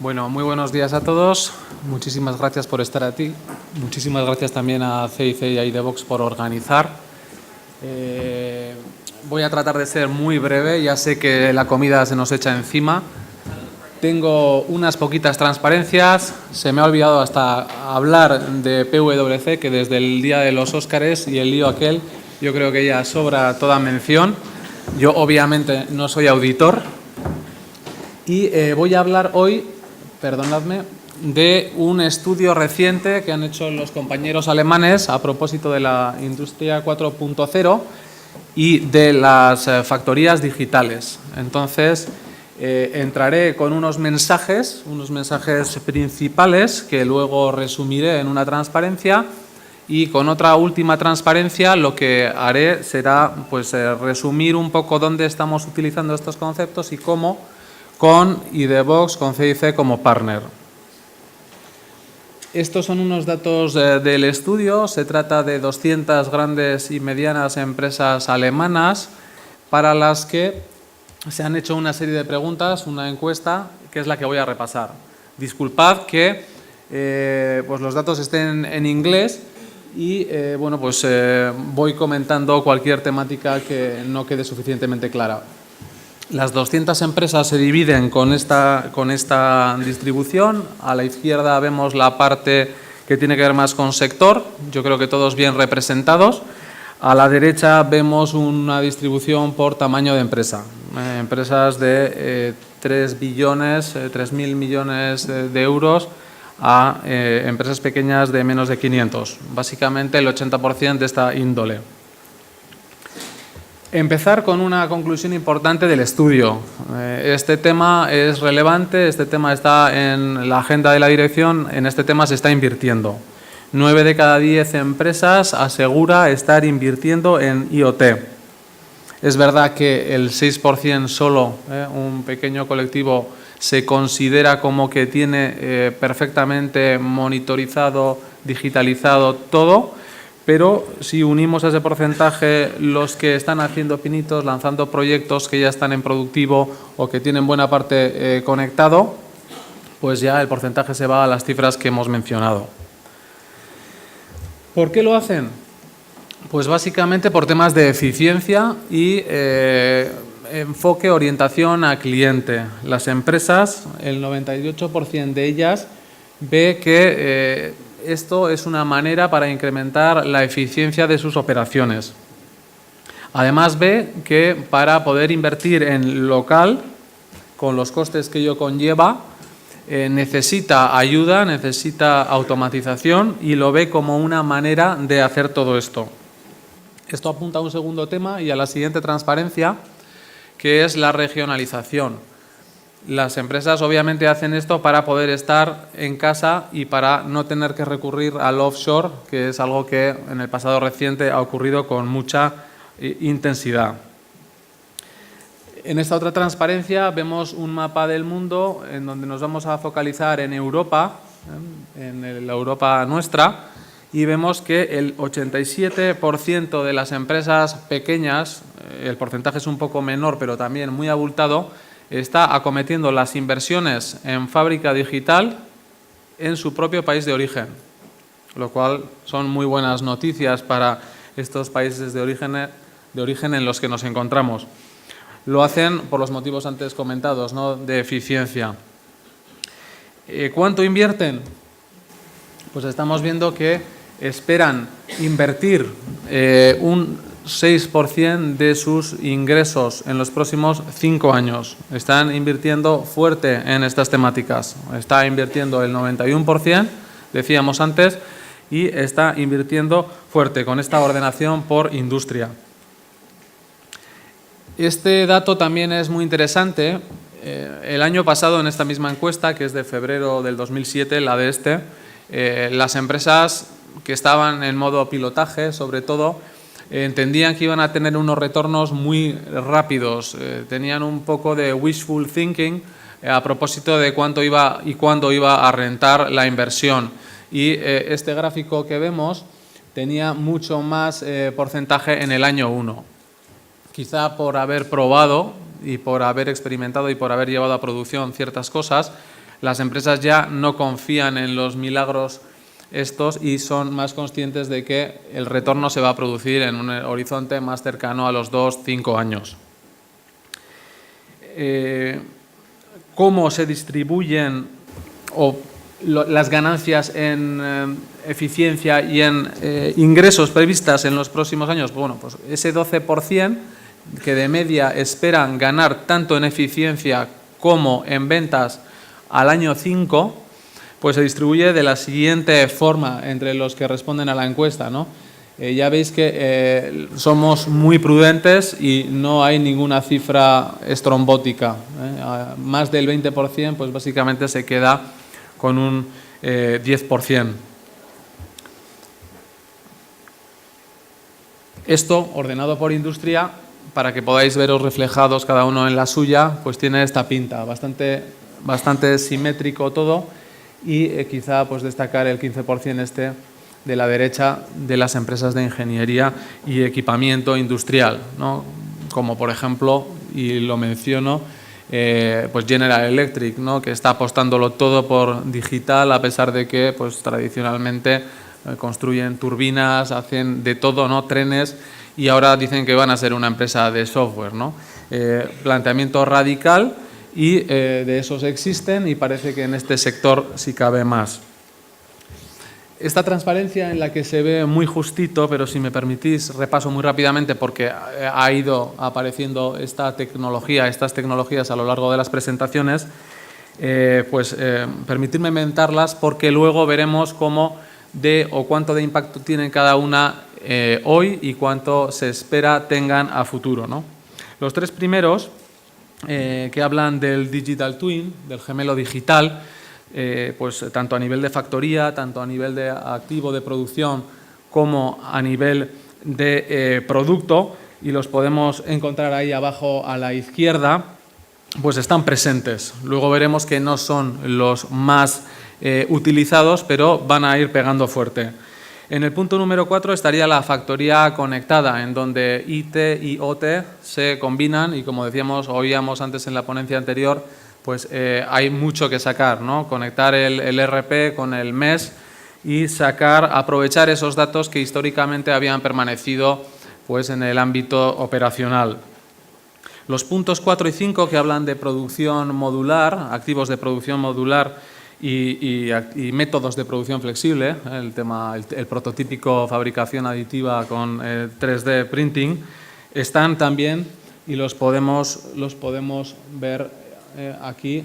Bueno, muy buenos días a todos. Muchísimas gracias por estar aquí. Muchísimas gracias también a CIC y a iDevOps por organizar. Voy a tratar de ser muy breve, ya sé que la comida se nos echa encima. Tengo unas poquitas transparencias. Se me ha olvidado hasta hablar de PwC, que desde el día de los Óscares y el lío aquel, yo creo que ya sobra toda mención. Yo obviamente no soy auditor y voy a hablar hoy, perdonadme, de un estudio reciente que han hecho los compañeros alemanes a propósito de la industria 4.0 y de las factorías digitales. Entonces, entraré con unos mensajes principales que luego resumiré en una transparencia, y con otra última transparencia lo que haré será resumir un poco dónde estamos utilizando estos conceptos y cómo con iDevOps, con CIC como partner. Estos son unos datos del estudio. Se trata de 200 grandes y medianas empresas alemanas para las que se han hecho una serie de preguntas, una encuesta, que es la que voy a repasar. Disculpad que los datos estén en inglés y voy comentando cualquier temática que no quede suficientemente clara. Las 200 empresas se dividen con esta distribución. A la izquierda vemos la parte que tiene que ver más con sector, yo creo que todos bien representados. A la derecha vemos una distribución por tamaño de empresa. Empresas de 3.000 millones de euros a empresas pequeñas de menos de 500. Básicamente el 80% de esta índole. Empezar con una conclusión importante del estudio. Este tema es relevante, este tema está en la agenda de la dirección, en este tema se está invirtiendo. 9 de cada 10 empresas asegura estar invirtiendo en IoT. Es verdad que el 6% solo, un pequeño colectivo, se considera como que tiene perfectamente monitorizado, digitalizado todo. Pero si unimos a ese porcentaje los que están haciendo pinitos, lanzando proyectos que ya están en productivo o que tienen buena parte conectado, pues ya el porcentaje se va a las cifras que hemos mencionado. ¿Por qué lo hacen? Pues básicamente por temas de eficiencia y enfoque, orientación a cliente. Las empresas, el 98% de ellas ve que esto es una manera para incrementar la eficiencia de sus operaciones. Además ve que para poder invertir en local, con los costes que ello conlleva, necesita ayuda, necesita automatización y lo ve como una manera de hacer todo esto. Esto apunta a un segundo tema y a la siguiente transparencia, que es la regionalización. Las empresas obviamente hacen esto para poder estar en casa y para no tener que recurrir al offshore, que es algo que en el pasado reciente ha ocurrido con mucha intensidad. En esta otra transparencia vemos un mapa del mundo en donde nos vamos a focalizar en Europa, en la Europa nuestra, y vemos que el 87% de las empresas pequeñas, el porcentaje es un poco menor pero también muy abultado, está acometiendo las inversiones en fábrica digital en su propio país de origen, lo cual son muy buenas noticias para estos países de origen en los que nos encontramos. Lo hacen por los motivos antes comentados, ¿no?, de eficiencia. ¿Cuánto invierten? Pues estamos viendo que esperan invertir un 6% de sus ingresos en los próximos 5 años. Están invirtiendo fuerte en estas temáticas. Está invirtiendo el 91%, decíamos antes, y está invirtiendo fuerte con esta ordenación por industria. Este dato también es muy interesante. El año pasado, en esta misma encuesta, que es de febrero del 2007, la de las empresas que estaban en modo pilotaje, sobre todo, entendían que iban a tener unos retornos muy rápidos, tenían un poco de wishful thinking a propósito de cuánto iba y cuándo iba a rentar la inversión. Y este gráfico que vemos tenía mucho más porcentaje en el año 1. Quizá por haber probado y por haber experimentado y por haber llevado a producción ciertas cosas, Las empresas ya no confían en los milagros estos y son más conscientes de que el retorno se va a producir en un horizonte más cercano a los 2-5 años. ¿Cómo se distribuyen las ganancias en eficiencia y en ingresos previstas en los próximos años? Bueno, pues ese 12% que de media esperan ganar tanto en eficiencia como en ventas al año 5, pues se distribuye de la siguiente forma entre los que responden a la encuesta, ¿no? Ya veis que somos muy prudentes y no hay ninguna cifra estrombótica. Más del 20%, pues básicamente se queda con un 10%. Esto, ordenado por industria, para que podáis veros reflejados cada uno en la suya, pues tiene esta pinta, bastante simétrico todo, y quizá pues destacar el 15% de la derecha de las empresas de ingeniería y equipamiento industrial, ¿no? Como por ejemplo, y lo menciono, pues General Electric, ¿no? Que está apostándolo todo por digital, a pesar de que pues tradicionalmente construyen turbinas, hacen de todo, ¿no? Trenes, y ahora dicen que van a ser una empresa de software, ¿no? Planteamiento radical, y de esos existen, y parece que en este sector sí cabe más. Esta transparencia en la que se ve muy justito, pero si me permitís repaso muy rápidamente porque ha ido apareciendo estas tecnologías a lo largo de las presentaciones, permitirme mentarlas porque luego veremos cómo cuánto de impacto tienen cada una hoy y cuánto se espera tengan a futuro, ¿no? Los tres primeros, que hablan del Digital Twin, del gemelo digital, pues tanto a nivel de factoría, tanto a nivel de activo de producción como a nivel de producto, y los podemos encontrar ahí abajo a la izquierda, pues están presentes. Luego veremos que no son los más utilizados, pero van a ir pegando fuerte. En el punto número 4 estaría la factoría conectada, en donde IT y OT se combinan y, como oíamos antes en la ponencia anterior, pues hay mucho que sacar, ¿no? Conectar el ERP con el MES y aprovechar esos datos que históricamente habían permanecido pues en el ámbito operacional. Los puntos 4 y 5, que hablan de producción modular, activos de producción modular y métodos de producción flexible, el prototípico fabricación aditiva con 3D printing, están también, y los podemos ver aquí,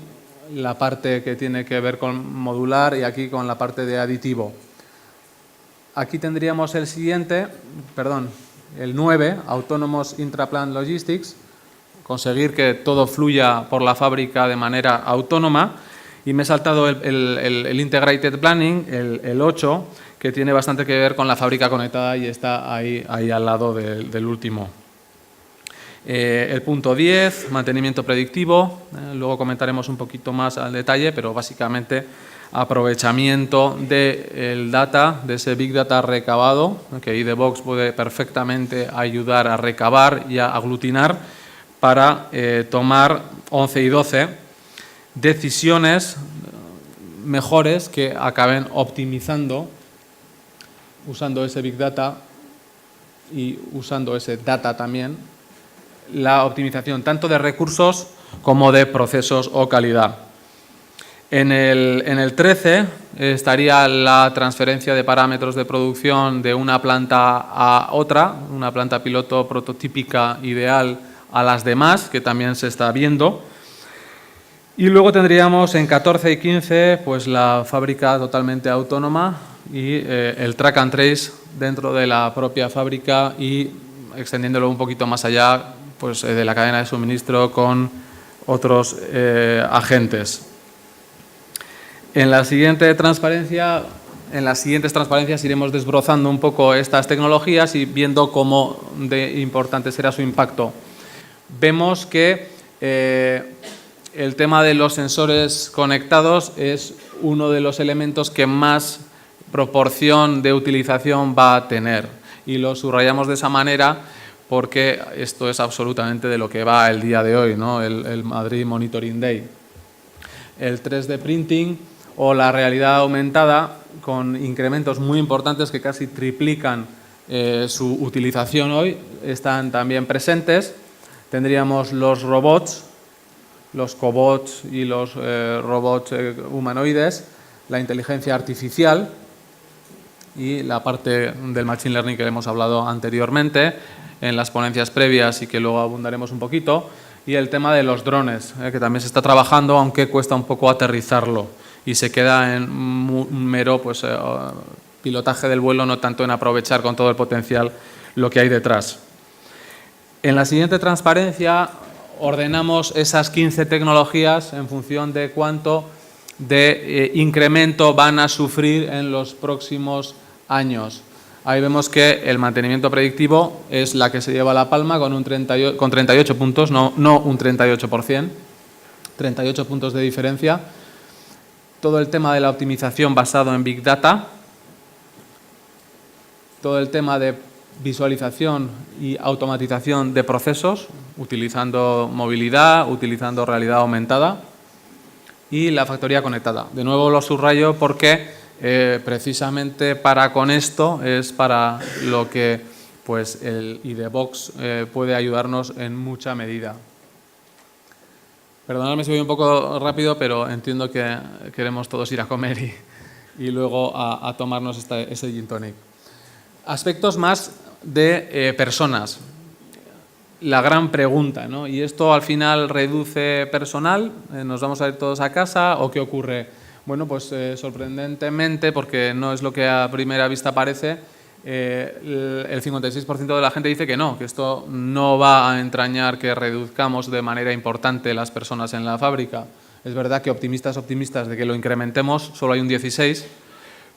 la parte que tiene que ver con modular, y aquí con la parte de aditivo. Aquí tendríamos el 9, Autonomous Intraplant Logistics, conseguir que todo fluya por la fábrica de manera autónoma. Y me he saltado el Integrated Planning, el 8, que tiene bastante que ver con la fábrica conectada y está ahí al lado del último. El punto 10, mantenimiento predictivo, luego comentaremos un poquito más al detalle, pero básicamente aprovechamiento del data, de ese Big Data recabado, que iDevox puede perfectamente ayudar a recabar y a aglutinar para tomar 11 y 12 decisiones mejores que acaben optimizando, usando ese Big Data y usando ese data también, la optimización tanto de recursos como de procesos o calidad. En el 13 estaría la transferencia de parámetros de producción de una planta a otra, una planta piloto prototípica ideal a las demás, que también se está viendo. Y luego tendríamos en 14 y 15 pues la fábrica totalmente autónoma y el track and trace dentro de la propia fábrica y extendiéndolo un poquito más allá pues de la cadena de suministro con otros agentes. En las siguientes transparencias iremos desbrozando un poco estas tecnologías y viendo cómo de importante será su impacto. Vemos que el tema de los sensores conectados es uno de los elementos que más proporción de utilización va a tener, y lo subrayamos de esa manera porque esto es absolutamente de lo que va el día de hoy, ¿no? El Madrid Monitoring Day. el 3D printing o la realidad aumentada, con incrementos muy importantes que casi triplican su utilización hoy, están también presentes. Tendríamos los robots, los cobots y los robots humanoides, la inteligencia artificial y la parte del machine learning que hemos hablado anteriormente en las ponencias previas y que luego abundaremos un poquito, y el tema de los drones, que también se está trabajando, aunque cuesta un poco aterrizarlo y se queda en un mero pilotaje del vuelo, no tanto en aprovechar con todo el potencial lo que hay detrás. En la siguiente transparencia ordenamos esas 15 tecnologías en función de cuánto de incremento van a sufrir en los próximos años. Ahí vemos que el mantenimiento predictivo es la que se lleva la palma con 38 puntos, no un 38%, 38 puntos de diferencia. Todo el tema de la optimización basado en Big Data, todo el tema de visualización y automatización de procesos, utilizando movilidad, utilizando realidad aumentada, y la factoría conectada. De nuevo lo subrayo porque precisamente con esto es para lo que pues, el IDBox puede ayudarnos en mucha medida. Perdonadme si voy un poco rápido, pero entiendo que queremos todos ir a comer y luego a tomarnos ese gin tonic. Aspectos más de personas. La gran pregunta, ¿no? ¿Y esto al final reduce personal? ¿Nos vamos a ir todos a casa o qué ocurre? Bueno, pues sorprendentemente, porque no es lo que a primera vista parece, el 56% de la gente dice que no, que esto no va a entrañar que reduzcamos de manera importante las personas en la fábrica. Es verdad que optimistas de que lo incrementemos, solo hay un 16%,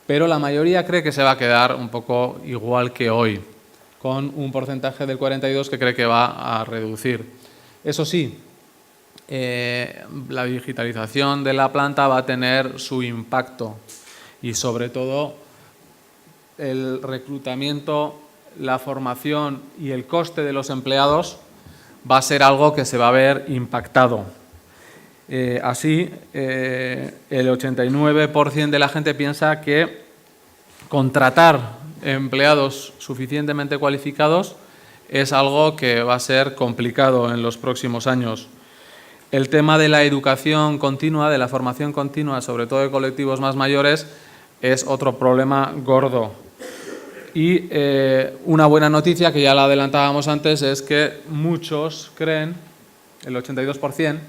pero la mayoría cree que se va a quedar un poco igual que hoy, con un porcentaje del 42% que cree que va a reducir. Eso sí, la digitalización de la planta va a tener su impacto y sobre todo el reclutamiento, la formación y el coste de los empleados va a ser algo que se va a ver impactado. Así, el 89% de la gente piensa que contratar empleados suficientemente cualificados es algo que va a ser complicado en los próximos años. El tema de la educación continua, de la formación continua, sobre todo de colectivos más mayores, es otro problema gordo. Y una buena noticia, que ya la adelantábamos antes, es que muchos creen, el 82%,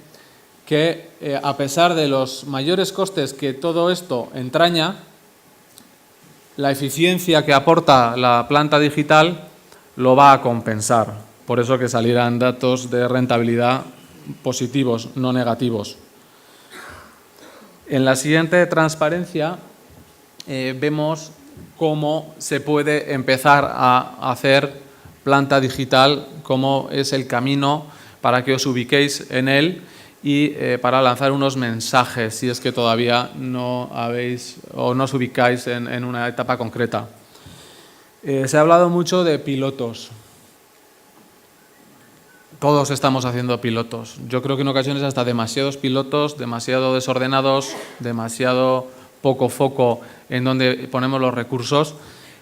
que a pesar de los mayores costes que todo esto entraña, la eficiencia que aporta la planta digital lo va a compensar. Por eso que salirán datos de rentabilidad positivos, no negativos. En la siguiente transparencia vemos cómo se puede empezar a hacer planta digital, cómo es el camino para que os ubiquéis en él y para lanzar unos mensajes, si es que todavía no habéis o no os ubicáis en una etapa concreta. Se ha hablado mucho de pilotos. Todos estamos haciendo pilotos. Yo creo que en ocasiones hasta demasiados pilotos, demasiado desordenados, demasiado poco foco en donde ponemos los recursos,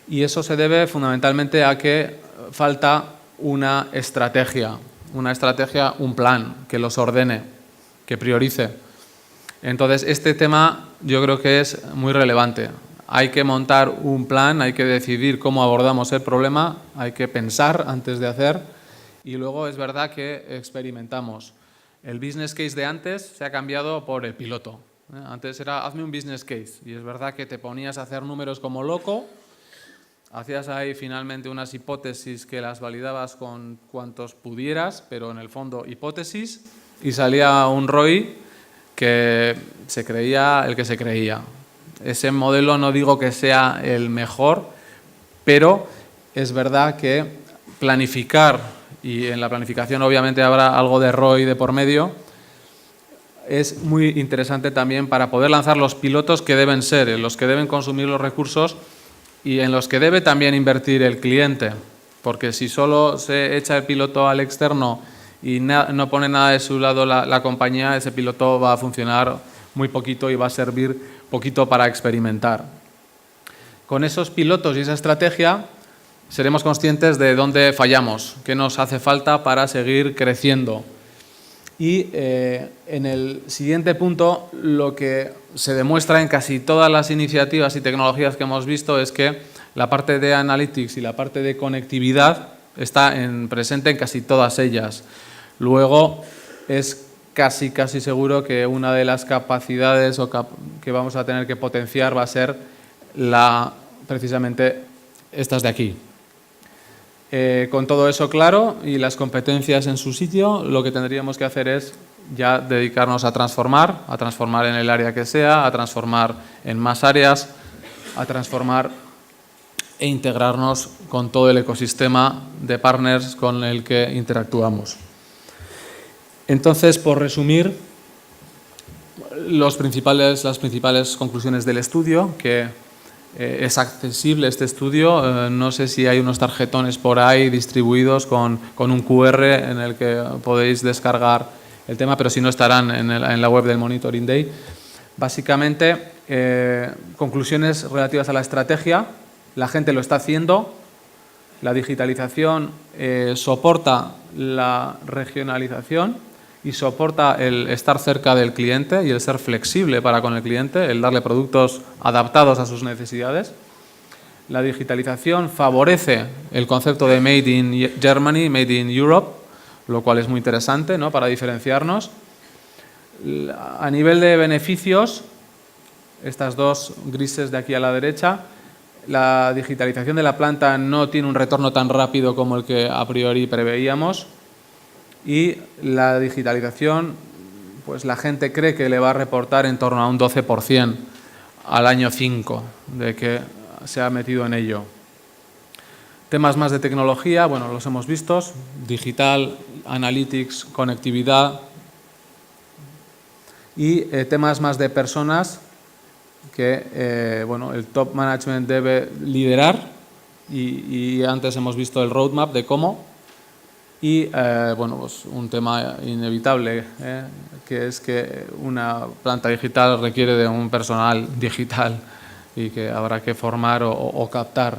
y eso se debe fundamentalmente a que falta una estrategia, un plan que los ordene, que priorice. Entonces, este tema yo creo que es muy relevante. Hay que montar un plan, hay que decidir cómo abordamos el problema, hay que pensar antes de hacer, y luego es verdad que experimentamos. El business case de antes se ha cambiado por el piloto. Antes era hazme un business case, y es verdad que te ponías a hacer números como loco, hacías ahí finalmente unas hipótesis que las validabas con cuantos pudieras, pero en el fondo hipótesis, y salía un ROI que se creía el que se creía. Ese modelo no digo que sea el mejor, pero es verdad que planificar, y en la planificación obviamente habrá algo de ROI de por medio, es muy interesante también para poder lanzar los pilotos que deben ser, en los que deben consumir los recursos y en los que debe también invertir el cliente, porque si solo se echa el piloto al externo y no pone nada de su lado la compañía, ese piloto va a funcionar muy poquito y va a servir poquito para experimentar. Con esos pilotos y esa estrategia seremos conscientes de dónde fallamos, qué nos hace falta para seguir creciendo. Y en el siguiente punto, lo que se demuestra en casi todas las iniciativas y tecnologías que hemos visto es que la parte de Analytics y la parte de conectividad está presente en casi todas ellas. Luego, es casi seguro que una de las capacidades que vamos a tener que potenciar va a ser precisamente estas de aquí. Con todo eso claro y las competencias en su sitio, lo que tendríamos que hacer es ya dedicarnos a transformar en el área que sea, a transformar en más áreas, a transformar e integrarnos con todo el ecosistema de partners con el que interactuamos. Entonces, por resumir, las principales conclusiones del estudio, que es accesible este estudio, no sé si hay unos tarjetones por ahí distribuidos con un QR en el que podéis descargar el tema, pero si no estarán en la web del Monitoring Day. Básicamente, conclusiones relativas a la estrategia, la gente lo está haciendo, la digitalización soporta la regionalización y soporta el estar cerca del cliente y el ser flexible para con el cliente, el darle productos adaptados a sus necesidades. La digitalización favorece el concepto de Made in Germany, Made in Europe, lo cual es muy interesante, ¿no?, para diferenciarnos. A nivel de beneficios, estas dos grises de aquí a la derecha, la digitalización de la planta no tiene un retorno tan rápido como el que a priori preveíamos. Y la digitalización, pues la gente cree que le va a reportar en torno a un 12% al año 5 de que se ha metido en ello. Temas más de tecnología, bueno, los hemos visto, digital, analytics, conectividad y temas más de personas que bueno, el top management debe liderar y antes hemos visto el roadmap de cómo. Y bueno, pues un tema inevitable, que es que una planta digital requiere de un personal digital y que habrá que formar o captar.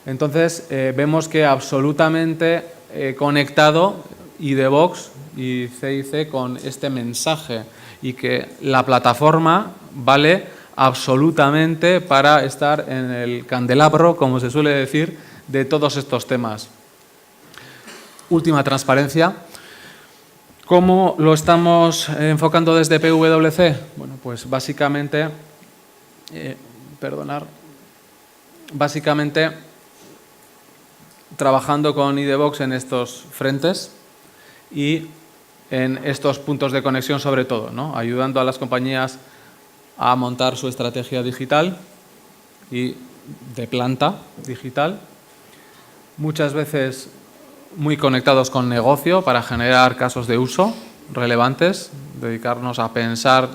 Entonces, vemos que absolutamente conectado iDevOps y CIC con este mensaje y que la plataforma vale absolutamente para estar en el candelabro, como se suele decir, de todos estos temas. Última transparencia. ¿Cómo lo estamos enfocando desde PwC? Bueno, pues básicamente, trabajando con iDevOps en estos frentes y en estos puntos de conexión sobre todo, ¿no?, ayudando a las compañías a montar su estrategia digital y de planta digital. Muchas veces muy conectados con negocio para generar casos de uso relevantes, dedicarnos a pensar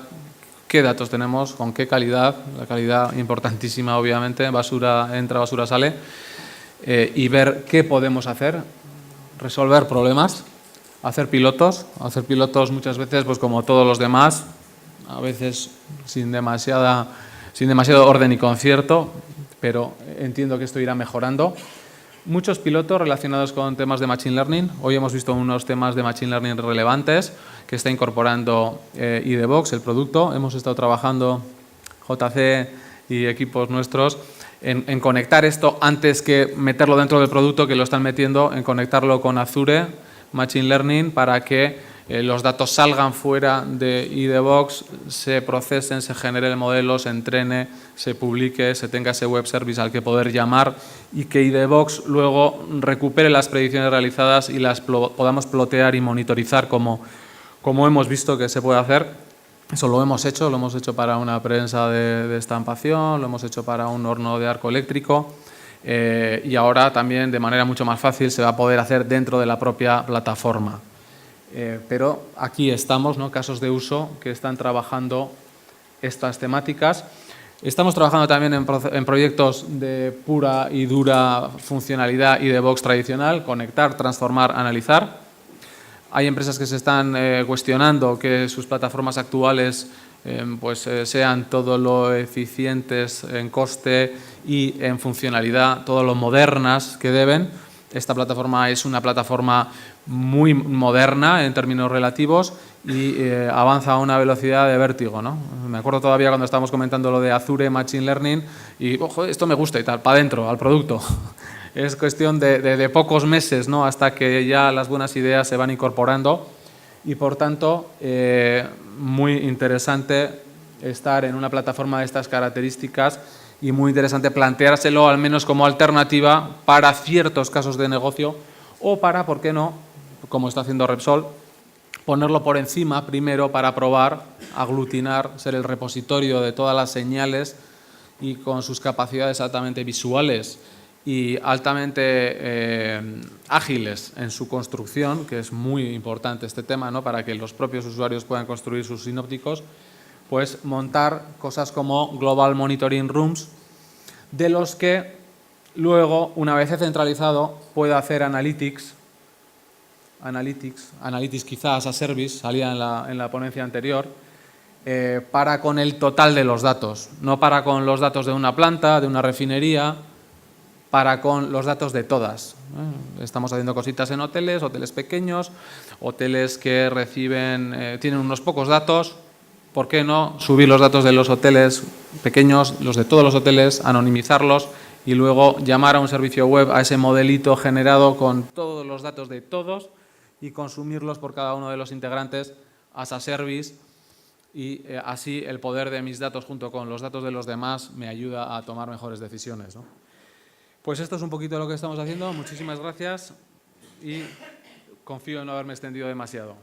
qué datos tenemos, con qué calidad, la calidad importantísima obviamente, basura entra, basura sale, y ver qué podemos hacer, resolver problemas, hacer pilotos muchas veces pues como todos los demás, a veces sin demasiado orden y concierto, pero entiendo que esto irá mejorando. Muchos pilotos relacionados con temas de Machine Learning. Hoy hemos visto unos temas de Machine Learning relevantes que está incorporando iDevOps, el producto. Hemos estado trabajando, JC y equipos nuestros, en conectar esto antes que meterlo dentro del producto, que lo están metiendo, en conectarlo con Azure, Machine Learning, para que los datos salgan fuera de iDevOps, se procesen, se genere el modelo, se entrene, se publique, se tenga ese web service al que poder llamar y que iDevOps luego recupere las predicciones realizadas y las podamos plotear y monitorizar como hemos visto que se puede hacer. Eso lo hemos hecho para una prensa de estampación, lo hemos hecho para un horno de arco eléctrico y ahora también de manera mucho más fácil se va a poder hacer dentro de la propia plataforma. Pero aquí estamos, ¿no?, casos de uso que están trabajando estas temáticas. Estamos trabajando también en proyectos de pura y dura funcionalidad iDevOps tradicional, conectar, transformar, analizar. Hay empresas que se están cuestionando que sus plataformas actuales sean todo lo eficientes en coste y en funcionalidad, todo lo modernas que deben. Esta plataforma es una plataforma muy moderna en términos relativos y avanza a una velocidad de vértigo, ¿no? Me acuerdo todavía cuando estábamos comentando lo de Azure Machine Learning y, ojo, esto me gusta y tal, para adentro, al producto. Es cuestión de pocos meses, ¿no?, hasta que ya las buenas ideas se van incorporando y, por tanto, muy interesante estar en una plataforma de estas características y muy interesante planteárselo al menos como alternativa para ciertos casos de negocio o para, ¿por qué no?, como está haciendo Repsol, ponerlo por encima primero para probar, aglutinar, ser el repositorio de todas las señales y con sus capacidades altamente visuales y altamente ágiles en su construcción, que es muy importante este tema, ¿no?, para que los propios usuarios puedan construir sus sinópticos, pues montar cosas como Global Monitoring Rooms, de los que luego, una vez centralizado, pueda hacer analytics quizás as a service, salía en la ponencia anterior, para con el total de los datos, no para con los datos de una planta, de una refinería, para con los datos de todas. Estamos haciendo cositas en hoteles pequeños, hoteles que tienen unos pocos datos. ¿Por qué no subir los datos de los hoteles pequeños, los de todos los hoteles, anonimizarlos y luego llamar a un servicio web a ese modelito generado con todos los datos de todos y consumirlos por cada uno de los integrantes as a service? Y así el poder de mis datos junto con los datos de los demás me ayuda a tomar mejores decisiones, ¿no? Pues esto es un poquito lo que estamos haciendo. Muchísimas gracias y confío en no haberme extendido demasiado.